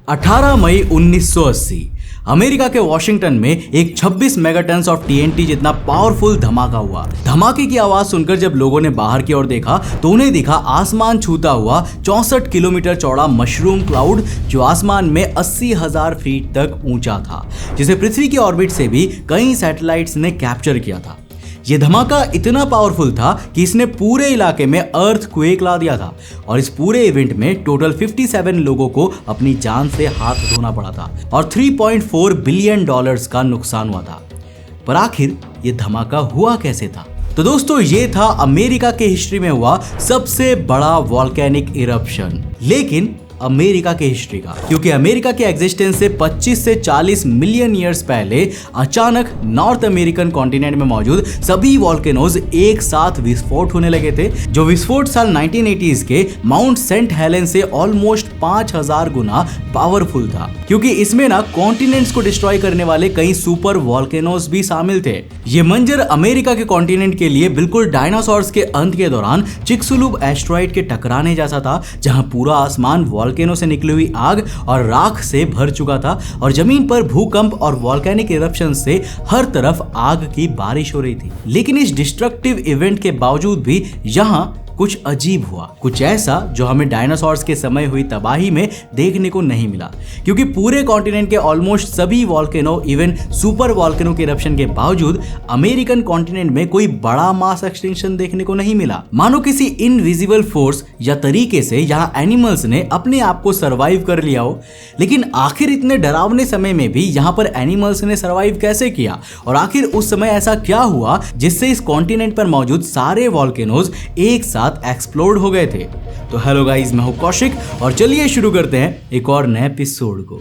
18 मई 1980 America के Washington में एक 26 मेगाटन्स ऑफ टीएनटी जितना पावरफुल धमाका हुआ। धमाके की आवाज सुनकर जब लोगों ने बाहर की ओर देखा तो उन्हें दिखा आसमान छूता हुआ 64 किलोमीटर चौड़ा मशरूम क्लाउड जो आसमान में 80,000 फीट तक ऊंचा था, जिसे पृथ्वी की ऑर्बिट से भी कई सैटेलाइट्स ने कैप्चर किया था। यह धमाका इतना पावरफुल था कि इसने पूरे इलाके में अर्थक्वेक ला दिया था और इस पूरे इवेंट में टोटल 57 लोगों को अपनी जान से हाथ धोना पड़ा था और $3.4 बिलियन का नुकसान हुआ था। पर आखिर यह धमाका हुआ कैसे था? तो दोस्तों, ये था अमेरिका के हिस्ट्री में हुआ सबसे बड़ा वॉल्केनिक इरप्शन, लेकिन अमेरिका के हिस्ट्री का, क्योंकि अमेरिका के एग्जिस्टेंस से 25 से 40 मिलियन ईयर्स पहले अचानक नॉर्थ अमेरिकन कॉन्टिनेंट में मौजूद सभी वॉल्केनोज एक साथ विस्फोट होने लगे थे, जो विस्फोट साल 1980s के माउंट सेंट हेलेन से ऑलमोस्ट 5000 गुना पावरफुल था, क्योंकि इसमें ना कॉन्टिनेंट्स को डिस्ट्रॉय करने वाले कई सुपर वॉल्केनोज भी शामिल थे। ये मंजर अमेरिका के कॉन्टिनेंट के लिए बिल्कुल डायनासोर्स के अंत के दौरान चिक्सुलुब एस्ट्रॉइड के टकराने जैसा था, जहां पूरा आसमान वॉल्केनो से निकली हुई आग और राख से भर चुका था और जमीन पर भूकंप और वॉल्केनिक इरप्शन से हर तरफ आग की बारिश हो रही थी। लेकिन इस डिस्ट्रक्टिव इवेंट के बावजूद भी यहाँ कुछ अजीब हुआ, कुछ ऐसा जो हमें डायनासोर्स के समय हुई तबाही में देखने को नहीं मिला, क्योंकि पूरे कॉन्टिनेंट के ऑलमोस्ट सभी वॉल्केनो इवन सुपर वॉल्केनो के इरप्शन के बावजूद अमेरिकन कॉन्टिनेंट में कोई बड़ा मास एक्सटिंक्शन देखने को नहीं मिला। मानो किसी इनविजिबल फोर्स या तरीके से यहाँ एनिमल्स ने अपने आप को सर्वाइव कर लिया हो। लेकिन आखिर इतने डरावने समय में भी यहाँ पर एनिमल्स ने सर्वाइव कैसे किया, और आखिर उस समय ऐसा क्या हुआ जिससे इस कॉन्टिनेंट पर मौजूद सारे वॉल्केनोज एक साथ एक्सप्लोड हो गए थे? तो हेलो गाइस, मैं हूं कौशिक और चलिए शुरू करते हैं एक और नए एपिसोड को।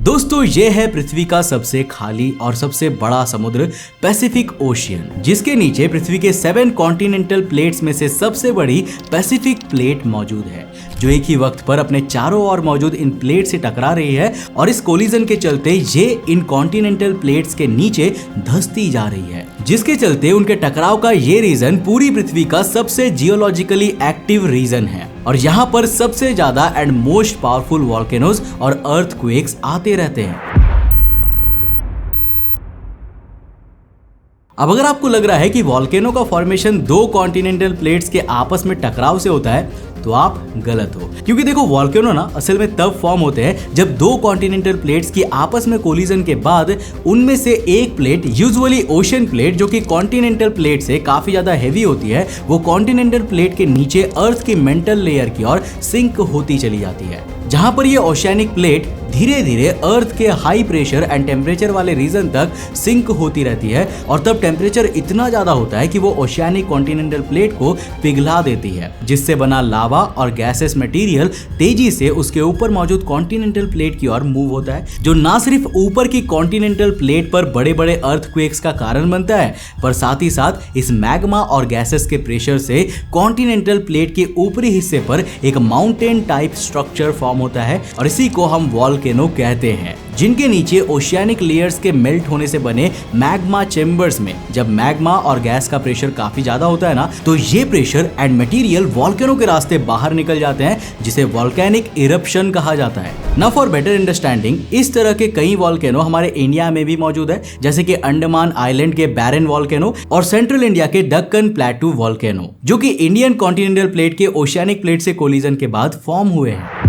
दोस्तों, ये है पृथ्वी का सबसे खाली और सबसे बड़ा समुद्र पैसिफिक ओशियन, जिसके नीचे पृथ्वी के 7 कॉन्टिनेंटल प्लेट्स में से सबसे बड़ी पैसिफिक प्लेट मौजूद है, जो एक ही वक्त पर अपने चारों ओर मौजूद इन प्लेट से टकरा रही है और इस कोलिजन के चलते ये इन कॉन्टिनेंटल प्लेट्स के नीचे धंसती जा रही है, जिसके चलते उनके टकराव का ये रीजन पूरी पृथ्वी का सबसे जियोलॉजिकली एक्टिव रीजन है और यहाँ पर सबसे ज्यादा एंड मोस्ट पावरफुल वॉल्केनोज और अर्थक्वेक्स आते रहते हैं। अब अगर आपको लग रहा है कि वॉल्केनो का फॉर्मेशन 2 कॉन्टिनेंटल प्लेट्स के आपस में टकराव से होता है, तो आप गलत हो, क्योंकि देखो वॉल्केनो ना असल में तब फॉर्म होते हैं जब 2 कॉन्टिनेंटल प्लेट्स की आपस में कोलिजन के बाद उनमें से एक प्लेट, यूजुअली ओशन प्लेट जो कि कॉन्टिनेंटल प्लेट से काफी ज्यादा हैवी होती है, वो कॉन्टिनेंटल प्लेट के नीचे अर्थ की मेंटल लेयर की ओर सिंक होती चली जाती है, जहां पर ये ओशियानिक प्लेट धीरे धीरे अर्थ के हाई प्रेशर एंड टेम्परेचर वाले रीजन तक सिंक होती रहती है और तब टेम्परेचर इतना ज्यादा होता है कि वो ओशियानिक कॉन्टिनेंटल प्लेट को पिघला देती है, जिससे बना लावा और गैसेस मटेरियल तेजी से उसके ऊपर मौजूद कॉन्टिनेंटल प्लेट की ओर मूव होता है, जो ना सिर्फ ऊपर की कॉन्टिनेंटल प्लेट पर बड़े बड़े अर्थक्वेक्स का कारण बनता है, पर साथ ही साथ इस मैग्मा और गैसेस के प्रेशर से कॉन्टिनेंटल प्लेट के ऊपरी हिस्से पर एक माउंटेन टाइप स्ट्रक्चर फॉर्म होता है और इसी को हम वॉल्केनो कहते हैं, जिनके नीचे ओशियानिक लेयर्स के मेल्ट होने से बने मैग्मा चेंबर्स में जब मैग्मा और गैस का प्रेशर काफी ज्यादा होता है ना, तो ये प्रेशर एंड मटेरियल वॉल्केनो के रास्ते बाहर निकल जाते हैं, जिसे वॉल्केनिक इरप्शन कहा जाता है। ना फॉर बेटर अंडरस्टैंडिंग, इस तरह के कई वॉल्केनो हमारे इंडिया में भी मौजूद है, जैसे कि अंडमान आइलैंड के बैरन वॉल्केनो और सेंट्रल इंडिया के दक्कन प्लेटू वॉल्केनो, जो कि इंडियन कॉन्टिनेंटल प्लेट के ओशियानिक प्लेट से कोलिजन के बाद फॉर्म हुए हैं।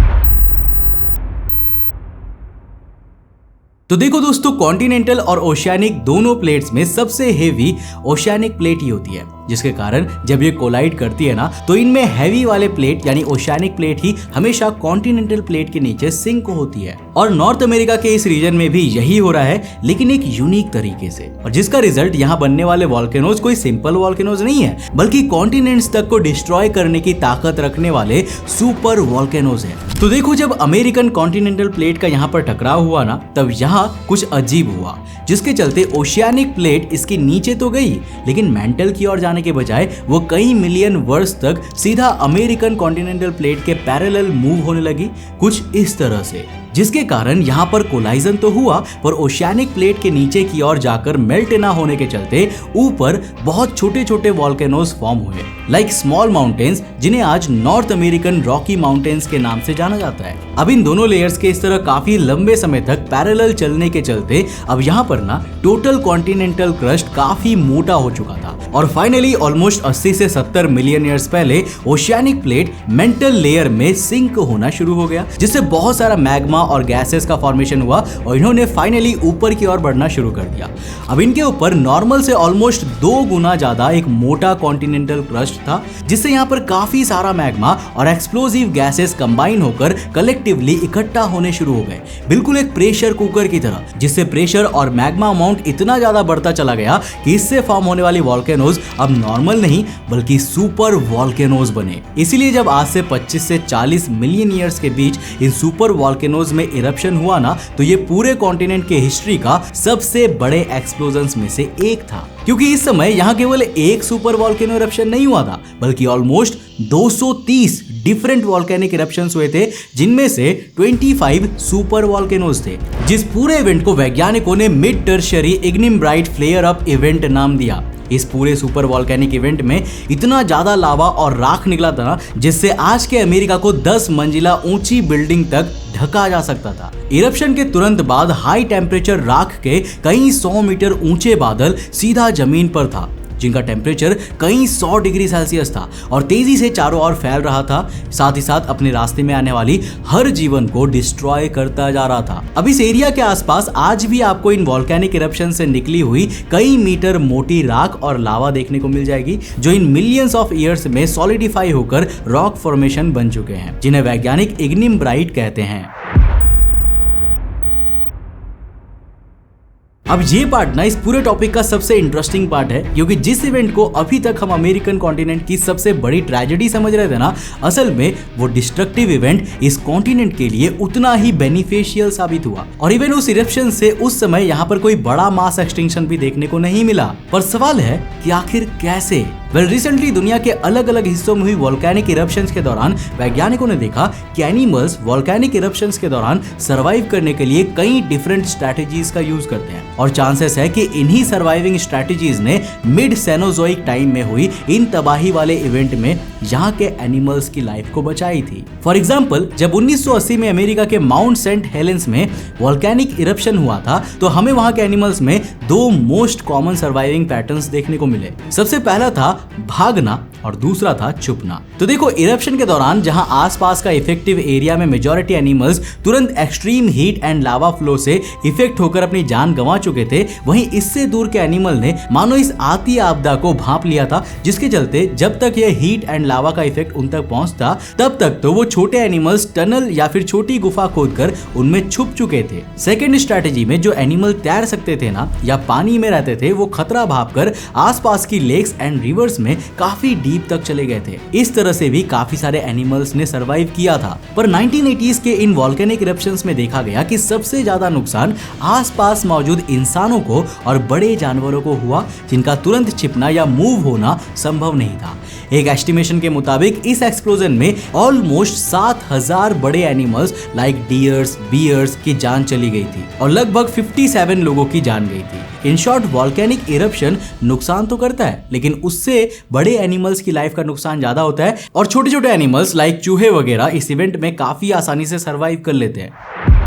तो देखो दोस्तों, कॉन्टिनेंटल और ओशियानिक दोनों प्लेट्स में सबसे हेवी ओशियानिक प्लेट ही होती है, जिसके कारण जब ये कोलाइड करती है ना, तो इनमें हैवी वाले प्लेट यानी ओशियानिक प्लेट ही हमेशा कॉन्टिनेंटल प्लेट के नीचे सिंक होती है और नॉर्थ अमेरिका के इस रीजन में भी यही हो रहा है, लेकिन एक यूनिक तरीके से, और जिसका रिजल्ट यहाँ बनने वाले वॉल्केनोज कोई सिंपल वॉल्केनोज नहीं है, बल्कि कॉन्टिनेंट्स तक को डिस्ट्रॉय करने की ताकत रखने वाले सुपर वॉल्केनोज है। तो देखो, जब अमेरिकन कॉन्टिनेंटल प्लेट का यहाँ पर टकराव हुआ ना, तब यहाँ कुछ अजीब हुआ, जिसके चलते ओशियानिक प्लेट इसके नीचे तो गई, लेकिन मेंटल की ओर जाने के बजाय वो कई मिलियन वर्ष तक सीधा अमेरिकन कॉन्टिनेंटल प्लेट के पैरेलल मूव होने लगी, कुछ इस तरह से। जिसके कारण यहाँ पर कोलाइजन तो हुआ पर ओशियानिक प्लेट के नीचे की ओर जाकर मेल्ट ना होने के चलते ऊपर बहुत छोटे छोटे वॉल्केनोज फॉर्म हुए, लाइक स्मॉल माउंटेन्स, जिन्हें आज नॉर्थ अमेरिकन रॉकी माउंटेन्स के नाम से जाना जाता है। अब इन दोनों लेयर्स के इस तरह काफी लंबे समय तक पैरेलल चलने के चलते अब यहाँ पर ना टोटल कॉन्टिनेंटल क्रस्ट काफी मोटा हो चुका था और फाइनली ऑलमोस्ट 80 से 70 मिलियन ईयर्स पहले ओशियानिक प्लेट मेंटल लेयर में सिंक होना शुरू हो गया, जिससे बहुत सारा मैग्मा और गैसेस का फॉर्मेशन हुआ और इन्होंने फाइनली ऊपर की ओर बढ़ना शुरू कर दिया। अब इनके ऊपर नॉर्मल से ऑलमोस्ट 2 गुना ज्यादा एक मोटा कॉन्टिनेंटल क्रस्ट था, जिससे यहाँ पर काफी सारा मैग्मा और एक्सप्लोजिव गैसेस कंबाइन होकर कलेक्टिवली इकट्ठा होने शुरू हो गए, बिल्कुल एक प्रेशर कुकर की तरह, जिससे प्रेशर और मैग्मा अमाउंट इतना ज्यादा बढ़ता चला गया कि इससे फॉर्म होने वाली वॉल्केनोज अब नॉर्मल नहीं बल्कि सुपर वॉल्केनोज बने। इसीलिए जब आज से 25 से 40 मिलियन ईयर्स के बीच इन सुपर वॉल्केनोज में इरप्शन हुआ ना, तो ये पूरे कॉन्टिनेंट के हिस्ट्री का सबसे बड़े एक्सप्लोजन्स में से एक था, क्योंकि इस समय यहाँ केवल एक सुपर वॉल्केनो इरप्शन नहीं हुआ था बल्कि ऑलमोस्ट 230 डिफरेंट वॉल्केनिक इरप्शंस हुए थे, जिनमें से 25 सुपर वॉल्केनोज थे। जिस पूरे इवेंट को वैज्ञानिकों ने mid tertiary ignimbrite flare up event नाम दिया। इस पूरे सुपर वॉल्केनिक इवेंट में इतना ज्यादा लावा और राख निकला था जिससे आज के अमेरिका को 10 मंजिला ऊंची बिल्डिंग तक ढका जा सकता था। इरप्शन के तुरंत बाद हाई टेम्परेचर राख के कई 100 मीटर ऊंचे बादल सीधा जमीन पर था, जिनका टेम्परेचर कई 100 डिग्री सेल्सियस था और तेजी से चारों ओर फैल रहा था, साथ ही साथ अपने रास्ते में आने वाली हर जीवन को डिस्ट्रॉय करता जा रहा था। अब इस एरिया के आसपास आज भी आपको इन वॉल्केनिक इरप्शन से निकली हुई कई मीटर मोटी राख और लावा देखने को मिल जाएगी, जो इन मिलियंस ऑफ ईयर्स में सॉलिडिफाई होकर रॉक फॉर्मेशन बन चुके हैं, जिन्हें वैज्ञानिक इग्निम ब्राइट कहते हैं। अब ये पार्ट ना इस पूरे टॉपिक का सबसे इंटरेस्टिंग पार्ट है, क्योंकि जिस इवेंट को अभी तक हम अमेरिकन कॉन्टिनेंट की सबसे बड़ी ट्रेजेडी समझ रहे थे ना, असल में वो डिस्ट्रक्टिव इवेंट इस कॉन्टिनेंट के लिए उतना ही बेनिफिशियल साबित हुआ। और इवन उस इरप्शन से उस समय यहाँ पर कोई बड़ा मास एक्सटिंक्शन भी देखने को नहीं मिला। पर सवाल है कि आखिर कैसे? रिसेंटली दुनिया के अलग अलग हिस्सों में हुई वॉल्केनिक इरप्शंस के दौरान वैज्ञानिकों ने देखा कि एनिमल्स वॉल्केनिक इरप्शंस के दौरान सरवाइव करने के लिए कई डिफरेंट स्ट्रैटेजीज का यूज करते हैं और चांसेस है कि इन्हीं सर्वाइविंग स्ट्रैटेजीज ने मिड सेनोजोइक टाइम में हुई इन तबाही वाले इवेंट में यहाँ के एनिमल्स की लाइफ को बचाई थी। फॉर एग्जाम्पल, जब 1980 में अमेरिका के माउंट सेंट हेलेंस में वॉल्केनिक इरप्शन हुआ था, तो हमें वहाँ के एनिमल्स में 2 मोस्ट कॉमन सर्वाइविंग पैटर्न्स देखने को मिले। सबसे पहला था भागना और दूसरा था छुपना। तो देखो, इरप्शन के दौरान जहां आसपास का इफेक्टिव एरिया में मेजॉरिटी एनिमल्स तुरंत extreme heat and lava flow से इफेक्ट होकर अपनी जान गंवा चुके थे, वहीं इससे दूर के एनिमल ने मानो इस आती आपदा को भांप लिया था, जिसके चलते जब तक यह हीट एंड लावा का इफेक्ट उन तक पहुंचता तब तक तो वो छोटे एनिमल्स टनल या फिर छोटी गुफा खोदकर उनमें छुप चुके थे। सेकेंड स्ट्रैटेजी में जो एनिमल तैर सकते थे ना या पानी में रहते थे, वो खतरा भांपकर आसपास की लेक्स एंड रिवर्स में काफी डीप तक चले गए थे। इस तरह से भी काफी सारे एनिमल्स ने सरवाइव किया था। पर 1980s के इन वॉल्केनिक इरप्शंस में देखा गया कि सबसे ज्यादा नुकसान आसपास मौजूद इंसानों को और बड़े जानवरों को हुआ, जिनका तुरंत छिपना या मूव होना संभव नहीं था। एक एस्टिमेशन के मुताबिक इस एक्सप्लोजन में ऑलमोस्ट 7000 बड़े एनिमल्स लाइक डियर्स, बियर्स की जान चली गई थी और लगभग 57 लोगों की जान गई थी। इन शॉर्ट, वॉल्केनिक इरप्शन नुकसान तो करता है, लेकिन उससे बड़े एनिमल्स की लाइफ का नुकसान ज्यादा होता है और छोटे छोटे एनिमल्स लाइक चूहे वगैरह इस इवेंट में काफी आसानी से सरवाइव कर लेते हैं।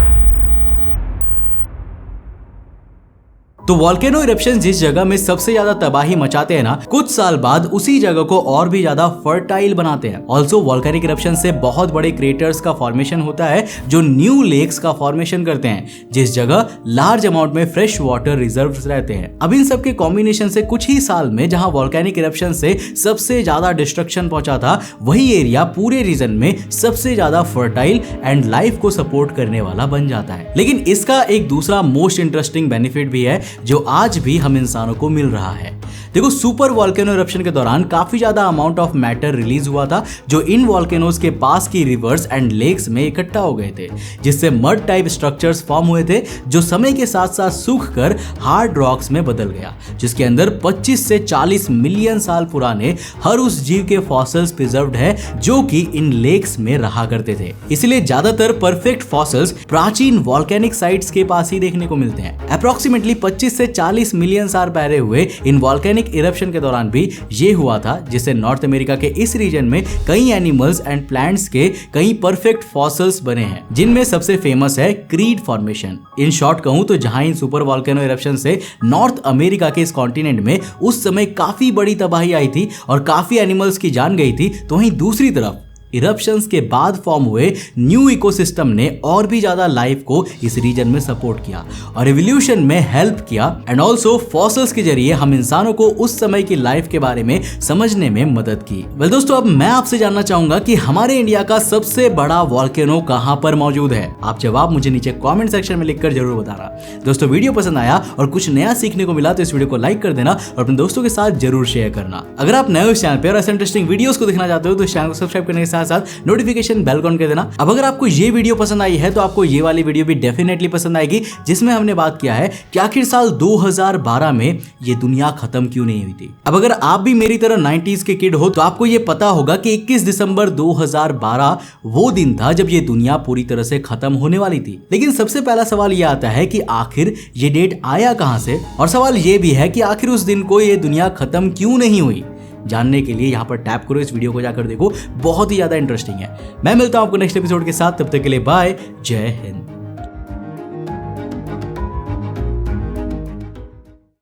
तो वॉल्केनो इरप्शन जिस जगह में सबसे ज्यादा तबाही मचाते हैं ना, कुछ साल बाद उसी जगह को और भी ज्यादा फर्टाइल बनाते हैं। ऑल्सो वॉल्केनिक इरप्शन से बहुत बड़े क्रेटर्स का फॉर्मेशन होता है, जो न्यू लेक्स का फॉर्मेशन करते हैं, जिस जगह लार्ज अमाउंट में फ्रेश वाटर रिजर्व्स रहते हैं। अब इन सब के कॉम्बिनेशन से कुछ ही साल में जहां वॉल्केनिक इरप्शन से सबसे ज्यादा डिस्ट्रक्शन पहुंचा था, वही एरिया पूरे रीजन में सबसे ज्यादा फर्टाइल एंड लाइफ को सपोर्ट करने वाला बन जाता है। लेकिन इसका एक दूसरा मोस्ट इंटरेस्टिंग बेनिफिट भी है, जो आज भी हम इंसानों को मिल रहा है। देखो सुपर वॉल्केनो इरप्शन के दौरान काफी ज्यादा अमाउंट ऑफ मैटर रिलीज हुआ था जो इन वॉल्केनोज के पास की रिवर्स एंड लेक्स में इकट्ठा हो गए थे, जिससे मड टाइप स्ट्रक्चर्स फॉर्म हुए थे जो समय के साथ साथ सूख कर हार्ड रॉक्स में बदल गया, जिसके अंदर 25 से 40 मिलियन साल पुराने हर उस जीव के फॉसिल्स प्रिजर्व्ड है जो कि इन लेक्स में रहा करते थे। इसलिए ज्यादातर परफेक्ट फॉसिल्स प्राचीन वॉल्केनिक साइट्स के पास ही देखने को मिलते हैं। अप्रोक्सीमेटली 25 से 40 मिलियन साल पहले हुए इन वॉल्केनिक इरप्शन के दौरान भी ये हुआ था, जिससे नॉर्थ अमेरिका के इस रीजन में कई एनिमल्स एंड प्लांट्स के कई परफेक्ट फॉसिल्स बने हैं, जिनमें सबसे फेमस है क्रीड फॉर्मेशन। इन शॉर्ट कहूं तो जहां इन सुपर वॉल्केनो इरप्शन से नॉर्थ अमेरिका के इस कॉन्टिनेंट में उस समय काफी बड़ी तबाही आई थी और काफी एनिमल्स की जान गई थी, तो वहीं दूसरी तरफ इरप्शंस के बाद फॉर्म हुए न्यू इकोसिस्टम ने और भी ज्यादा लाइफ को इस रीजन में सपोर्ट किया और एवोल्यूशन में हेल्प किया एंड ऑल्सो फॉसिल्स के जरिए हम इंसानों को उस समय की लाइफ के बारे में समझने में मदद की। वेल दोस्तों, अब मैं आपसे जानना चाहूंगा कि हमारे इंडिया का सबसे बड़ा वॉल्केनो कहां पर मौजूद है। आप जवाब मुझे नीचे कॉमेंट सेक्शन में लिखकर जरूर बताना। दोस्तों, वीडियो पसंद आया और कुछ नया सीखने को मिला तो इस वीडियो को लाइक कर देना और अपने दोस्तों के साथ जरूर शेयर करना। अगर आप नए हो इस चैनल पर और ऐसे इंटरेस्टिंग वीडियोस को देखना चाहते हो तो चैनल को सब्सक्राइब करने के साथ साथ नोटिफिकेशन बेल ऑन कर देना। अब अगर आपको ये वीडियो पसंद आई है तो आपको ये वाली वीडियो भी डेफिनेटली पसंद आएगी, जिसमें हमने बात किया है कि आखिर साल 2012 में ये दुनिया खत्म क्यों नहीं हुई थी। अब अगर आप भी मेरी तरह 90s के किड हो तो आपको ये पता होगा कि 21 दिसंबर 2012 वो दिन था जब ये दुनिया पूरी तरह से खत्म होने वाली थी। लेकिन सबसे पहला सवाल ये आता है कि आखिर ये डेट आया कहां से, और सवाल ये भी है कि आखिर उस दिन को ये दुनिया खत्म क्यों नहीं हुई। जानने के लिए यहाँ पर टैप करो, इस वीडियो को जाकर देखो, बहुत ही ज्यादा इंटरेस्टिंग है। मैं मिलता हूं आपको नेक्स्ट एपिसोड के साथ, तब तक के लिए बाय, जय हिंद।